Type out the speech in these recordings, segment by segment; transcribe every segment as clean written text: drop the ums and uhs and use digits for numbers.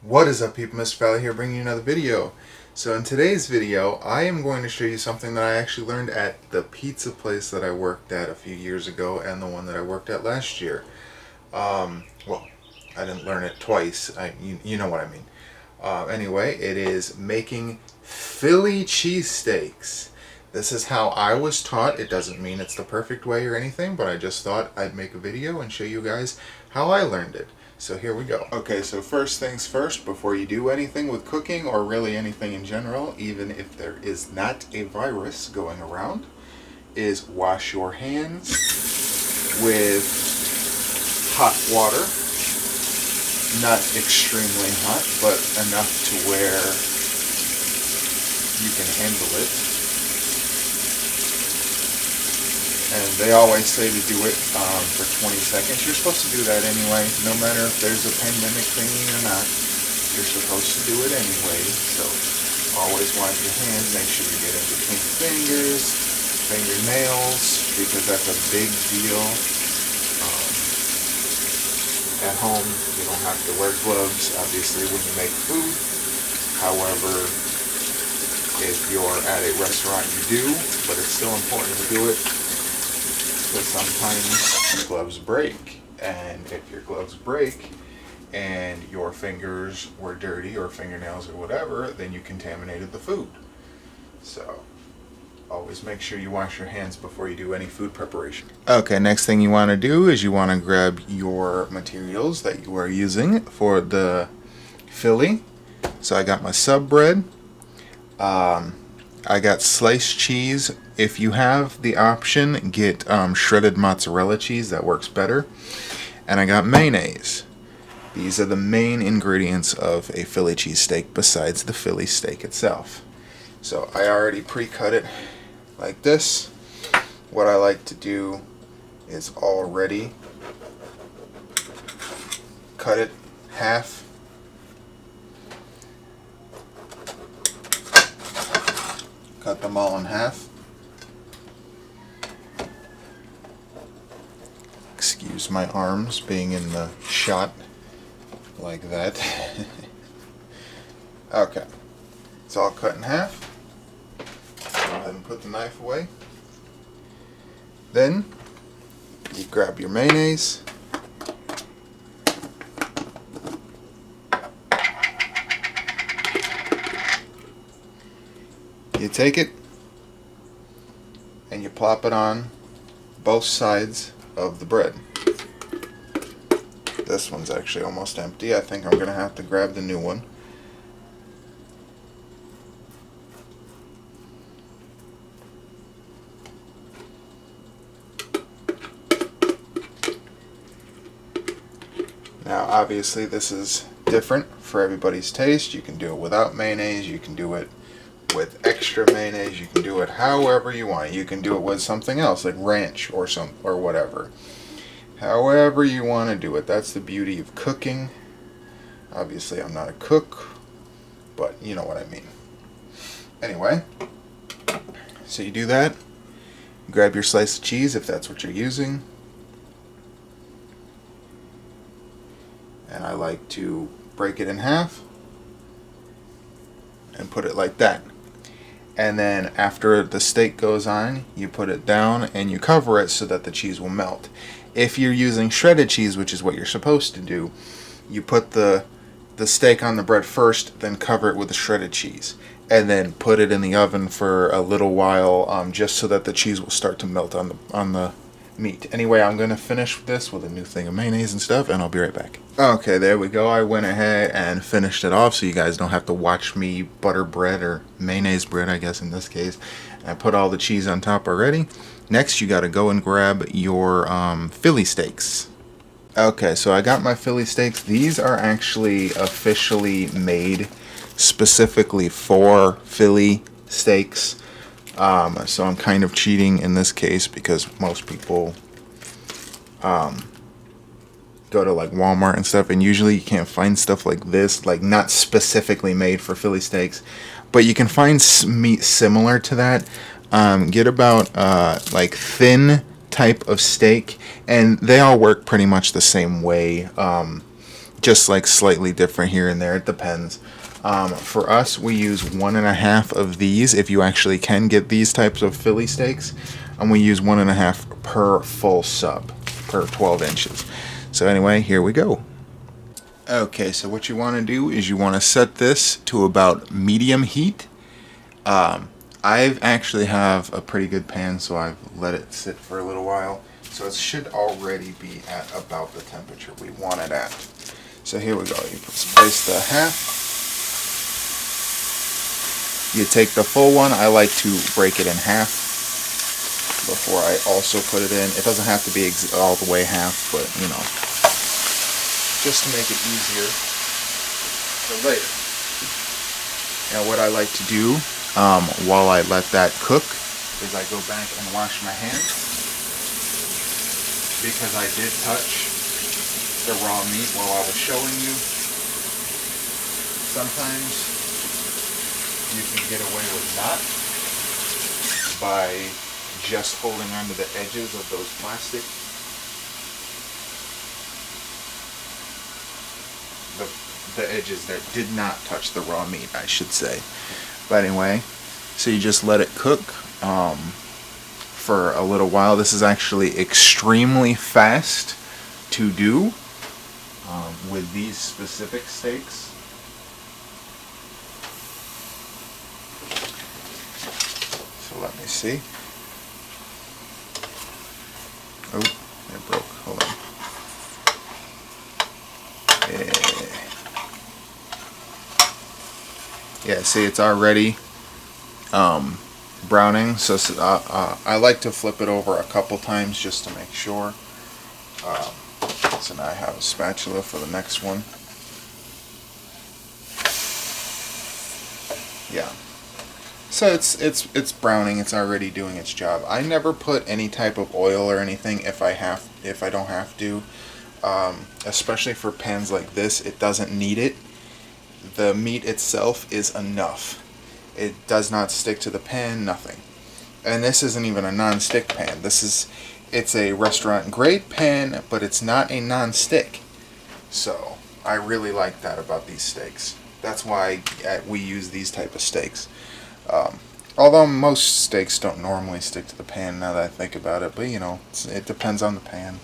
What is up, people? Mr. Valley here, bringing you another video. So in today's video, I am going to show you something that I actually learned at the pizza place that I worked at a few years ago and the one that I worked at last year. Well, I didn't learn it twice. You know what I mean. Anyway, it is making Philly cheesesteaks. This is how I was taught. It doesn't mean it's the perfect way or anything, but I just thought I'd make a video and show you guys how I learned it. So here we go. Okay, so first things first, before you do anything with cooking or really anything in general, even if there is not a virus going around, is wash your hands with hot water. Not extremely hot, but enough to where you can handle it. And they always say to do it for 20 seconds. You're supposed to do that anyway, no matter if there's a pandemic thingy or not. You're supposed to do it anyway. So always wash your hands. Make sure you get in between fingers, fingernails, because that's a big deal. At home, you don't have to wear gloves, obviously, when you make food. However, if you're at a restaurant, you do, but it's still important to do it. Because sometimes your gloves break, and if your gloves break and your fingers were dirty or fingernails or whatever, then you contaminated the food. So always make sure you wash your hands before you do any food preparation. Okay, next thing you want to do is you want to grab your materials that you are using for the Philly. So I got my sub bread. I got sliced cheese. If you have the option, get shredded mozzarella cheese. That works better. And I got mayonnaise. These are the main ingredients of a Philly cheesesteak besides the Philly steak itself. So I already pre-cut it like this. What I like to do is already cut it half. Cut them all in half. Excuse my arms being in the shot like that. Okay, it's all cut in half. Go ahead and put the knife away. Then you grab your mayonnaise. You take it and you plop it on both sides of the bread. This one's actually almost empty. I think I'm going to have to grab the new one. Now, obviously, this is different for everybody's taste. You can do it without mayonnaise. You can do it with extra mayonnaise. You can do it however you want. You can do it with something else like ranch or whatever. However you want to do it. That's the beauty of cooking. Obviously, I'm not a cook, but you know what I mean. Anyway, so you do that. Grab your slice of cheese if that's what you're using. And I like to break it in half and put it like that. And then after the steak goes on, you put it down and you cover it so that the cheese will melt. If you're using shredded cheese, which is what you're supposed to do, you put the steak on the bread first, then cover it with the shredded cheese, and then put it in the oven for a little while, just so that the cheese will start to melt on the meat. Anyway, I'm going to finish this with a new thing of mayonnaise and stuff, and I'll be right back. Okay, there we go. I went ahead and finished it off so you guys don't have to watch me butter bread, or mayonnaise bread, I guess in this case. I put all the cheese on top already. Next, you got to go and grab your Philly steaks. Okay, so I got my Philly steaks. These are actually officially made specifically for Philly steaks. So I'm kind of cheating in this case because most people go to like Walmart and stuff, and usually you can't find stuff like this, like not specifically made for Philly steaks, but you can find meat similar to that. Get about like thin type of steak, and they all work pretty much the same way. just like slightly different here and there. It depends. For us, we use 1.5 of these if you actually can get these types of Philly steaks, and we use 1.5 per full sub per 12 inches. So anyway, here we go. Okay, so what you want to do is you want to set this to about medium heat. I actually have a pretty good pan, so I've let it sit for a little while. So it should already be at about the temperature we want it at. So here we go. You place the half. You take the full one. I like to break it in half before I also put it in. It doesn't have to be all the way half, but you know, just to make it easier for later. Now what I like to do while I let that cook is I go back and wash my hands, because I did touch the raw meat while I was showing you. Sometimes you can get away with not by just holding onto the edges of those plastic. The edges that did not touch the raw meat, I should say. But anyway, so you just let it cook for a little while. This is actually extremely fast to do with these specific steaks. So let me see. Oh, it broke. Hold on. Yeah, see, it's already browning. So I like to flip it over a couple times just to make sure. So now I have a spatula for the next one. Yeah. So it's browning. It's already doing its job. I never put any type of oil or anything if I don't have to. Especially for pans like this, it doesn't need it. The meat itself is enough. It does not stick to the pan, nothing. And this isn't even a non-stick pan. It's a restaurant grade pan, but it's not a non-stick. So I really like that about these steaks. That's why we use these type of steaks. Although most steaks don't normally stick to the pan, now that I think about it, but you know, it depends on the pan.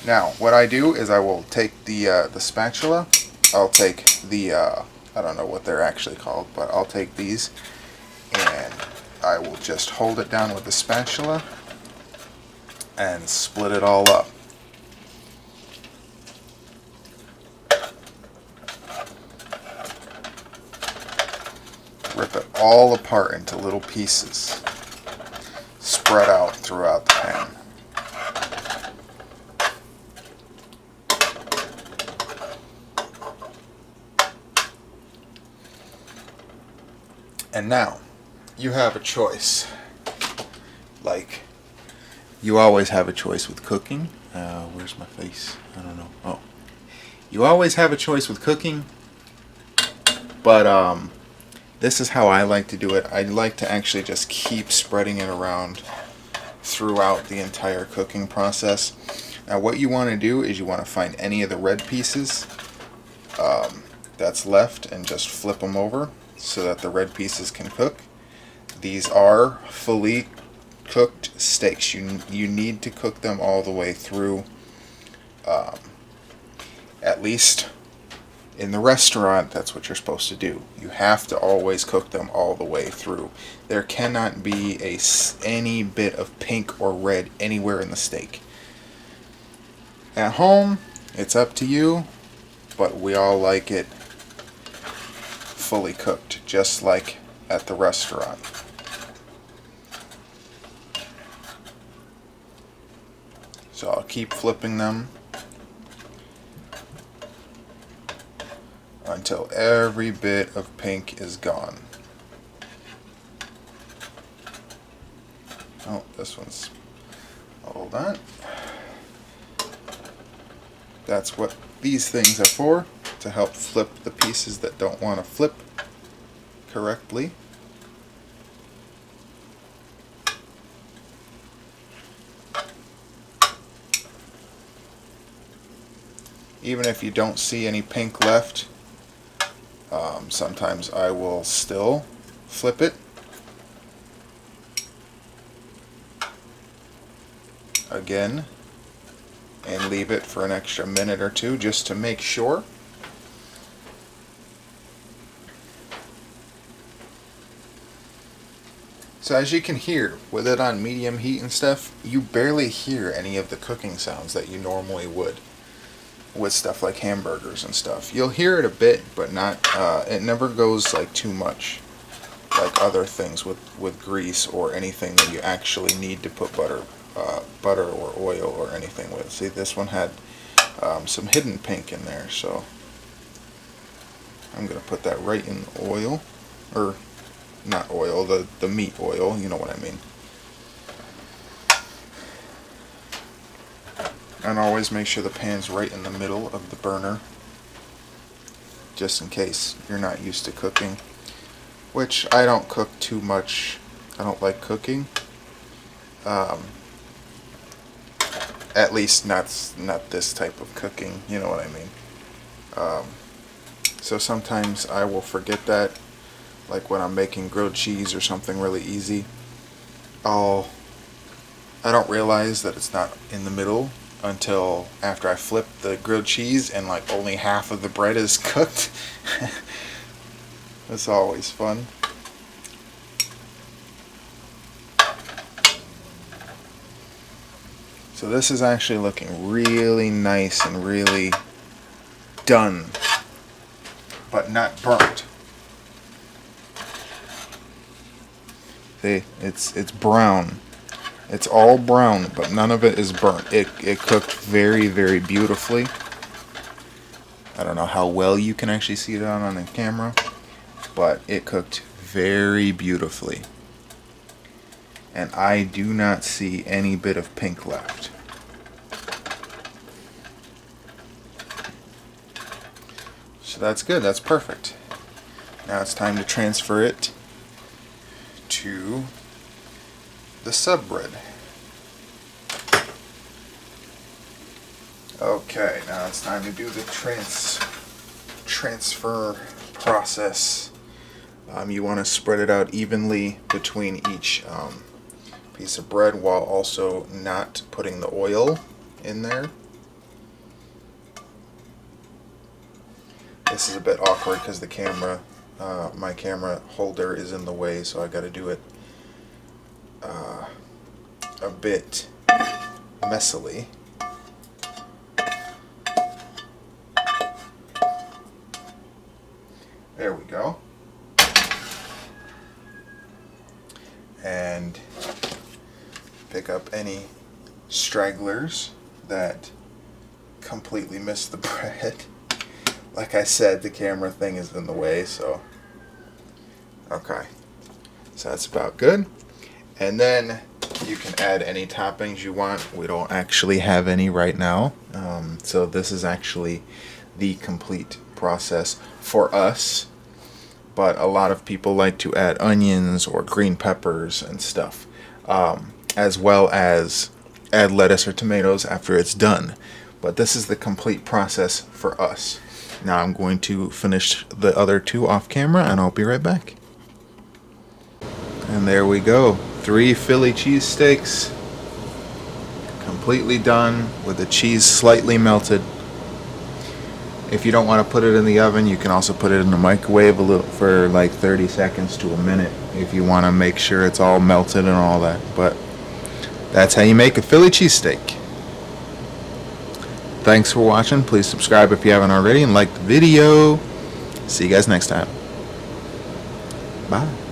Now, what I do is I will take the spatula. I'll take the, I don't know what they're actually called, but I'll take these and I will just hold it down with the spatula and split it all up. Rip it all apart into little pieces, spread out throughout the pan. And now, you have a choice. Like, you always have a choice with cooking. Where's my face? I don't know. Oh. You always have a choice with cooking, but this is how I like to do it. I like to actually just keep spreading it around throughout the entire cooking process. Now what you want to do is you want to find any of the red pieces that's left and just flip them over so that the red pieces can cook. These are fully cooked steaks. You need to cook them all the way through. At least in the restaurant, that's what you're supposed to do. You have to always cook them all the way through. There cannot be any bit of pink or red anywhere in the steak. At home, it's up to you, but we all like it fully cooked, just like at the restaurant. So I'll keep flipping them until every bit of pink is gone. Oh, this one's... Hold on. That's what these things are for, to help flip the pieces that don't want to flip correctly. even if you don't see any pink left, sometimes I will still flip it again and leave it for an extra minute or two just to make sure. So as you can hear, with it on medium heat and stuff, you barely hear any of the cooking sounds that you normally would with stuff like hamburgers and stuff. You'll hear it a bit, but not, it never goes like too much like other things with grease or anything that you actually need to put butter or oil or anything with. See, this one had some hidden pink in there, so I'm going to put that right in oil, or not oil, the meat oil, you know what I mean. And always make sure the pan's right in the middle of the burner, just in case you're not used to cooking, which I don't cook too much. I don't like cooking. At least not this type of cooking, you know what I mean. So sometimes I will forget that, like when I'm making grilled cheese or something really easy. I don't realize that it's not in the middle until after I flip the grilled cheese and like only half of the bread is cooked. That's always fun. So this is actually looking really nice and really done, but not burnt. See, it's brown. It's all brown, but none of it is burnt. It cooked very, very beautifully. I don't know how well you can actually see it on the camera, but it cooked very beautifully. And I do not see any bit of pink left. So that's good, that's perfect. Now it's time to transfer it to the sub bread. Okay, now it's time to do the transfer process. You want to spread it out evenly between each piece of bread while also not putting the oil in there. This is a bit awkward because the camera, my camera holder is in the way, so I got to do it a bit messily. There we go. And pick up any stragglers that completely miss the bread. Like I said, the camera thing is in the way, so okay. So that's about good. And then you can add any toppings you want. We don't actually have any right now. So this is actually the complete process for us. But a lot of people like to add onions or green peppers and stuff, as well as add lettuce or tomatoes after it's done. But this is the complete process for us. Now I'm going to finish the other two off camera and I'll be right back. And there we go. 3 Philly cheesesteaks. Completely done with the cheese slightly melted. If you don't want to put it in the oven, you can also put it in the microwave for like 30 seconds to a minute if you want to make sure it's all melted and all that. But that's how you make a Philly cheesesteak. Thanks for watching. Please subscribe if you haven't already and like the video. See you guys next time. Bye.